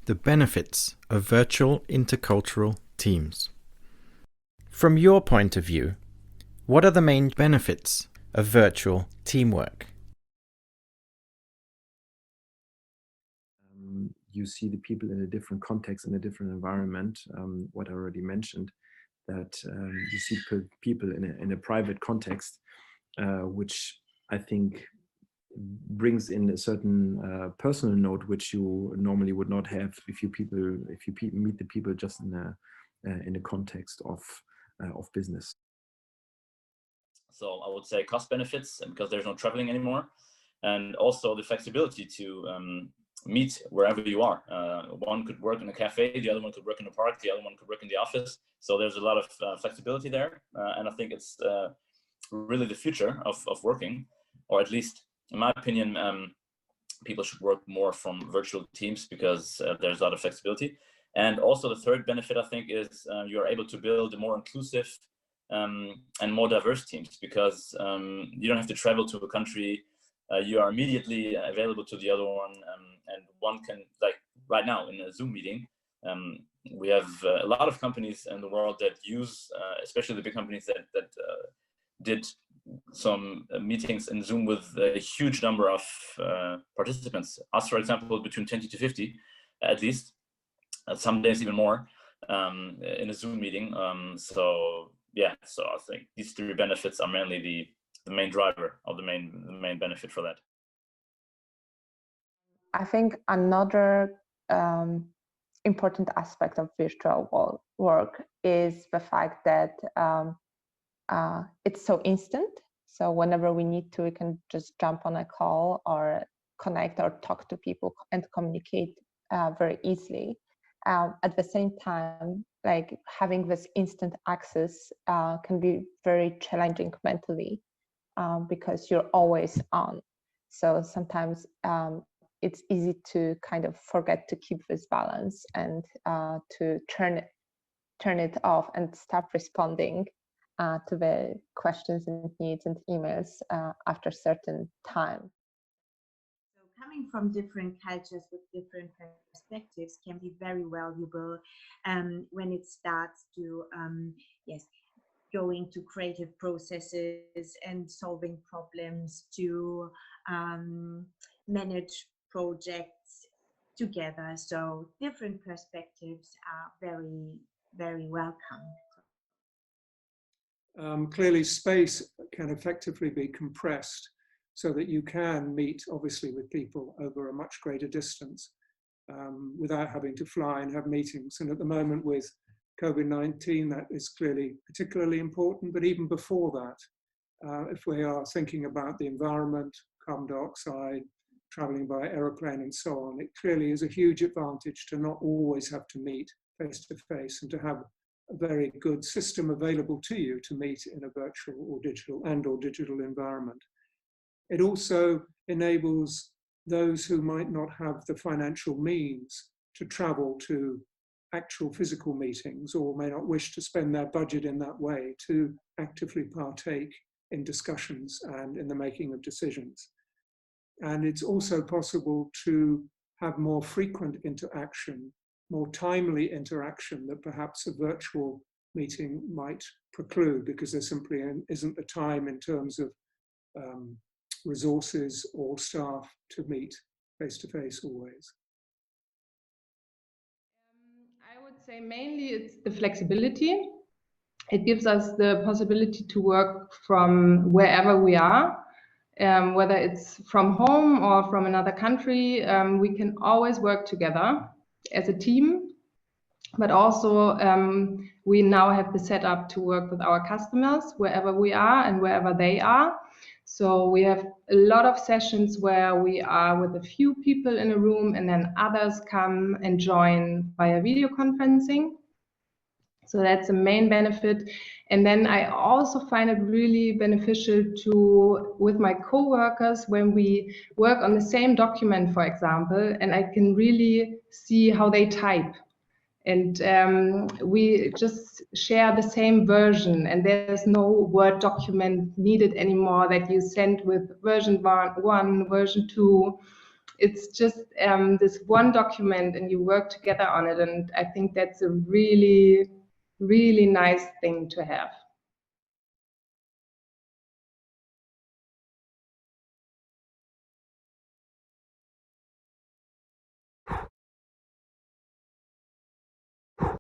the benefits of virtual intercultural teams. From your point of view, what are the main benefits of virtual teamwork? You see the people in a different context, in a different environment, what I already mentioned, that you see people in a private context, which I think brings in a certain personal note which you normally would not have if you meet the people just in a context of business. So I would say cost benefits, because there's no traveling anymore, and also the flexibility to meet wherever you are. One could work in a cafe, the other one could work in a park, the other one could work in the office. So there's a lot of flexibility there, and I think it's really the future of working, or at least in my opinion, people should work more from virtual teams because there's a lot of flexibility. And also the third benefit, I think, is you're able to build a more inclusive and more diverse teams, because you don't have to travel to a country. You are immediately available to the other one, and one can, like right now in a Zoom meeting, we have a lot of companies in the world that use, especially the big companies that did some meetings in Zoom with a huge number of participants. Us, for example, between 20 to 50, at least, some days even more, in a Zoom meeting. So yeah, so I think these three benefits are mainly the main driver, or the main benefit for that. I think another important aspect of virtual work is the fact that it's so instant. So whenever we need to, we can just jump on a call or connect or talk to people and communicate very easily. At the same time, like having this instant access can be very challenging mentally, because you're always on. So sometimes it's easy to kind of forget to keep this balance and to turn it off and stop responding to the questions and needs and emails after a certain time. So coming from different cultures with different perspectives can be very valuable when it starts to go into creative processes and solving problems, to manage projects together. So different perspectives are very, very welcome. Clearly, space can effectively be compressed so that you can meet, obviously, with people over a much greater distance without having to fly and have meetings. And at the moment with COVID-19, that is clearly particularly important. But even before that, if we are thinking about the environment, carbon dioxide, traveling by aeroplane and so on, it clearly is a huge advantage to not always have to meet face to face and to have a very good system available to you to meet in a virtual or digital environment. It also enables those who might not have the financial means to travel to actual physical meetings, or may not wish to spend their budget in that way, to actively partake in discussions and in the making of decisions. And it's also possible to have more frequent interaction, more timely interaction that perhaps a virtual meeting might preclude, because there simply isn't the time in terms of resources or staff to meet face-to-face always. I would say mainly it's the flexibility. It gives us the possibility to work from wherever we are, whether it's from home or from another country. We can always work together as a team. But also we now have the setup to work with our customers wherever we are and wherever they are. So we have a lot of sessions where we are with a few people in a room, and then others come and join via video conferencing. So that's the main benefit. And then I also find it really beneficial with my coworkers when we work on the same document, for example, and I can really see how they type. And we just share the same version, and there's no Word document needed anymore that you send with version 1, version 2. it's just this one document and you work together on it. And I think that's a really, really nice thing to have.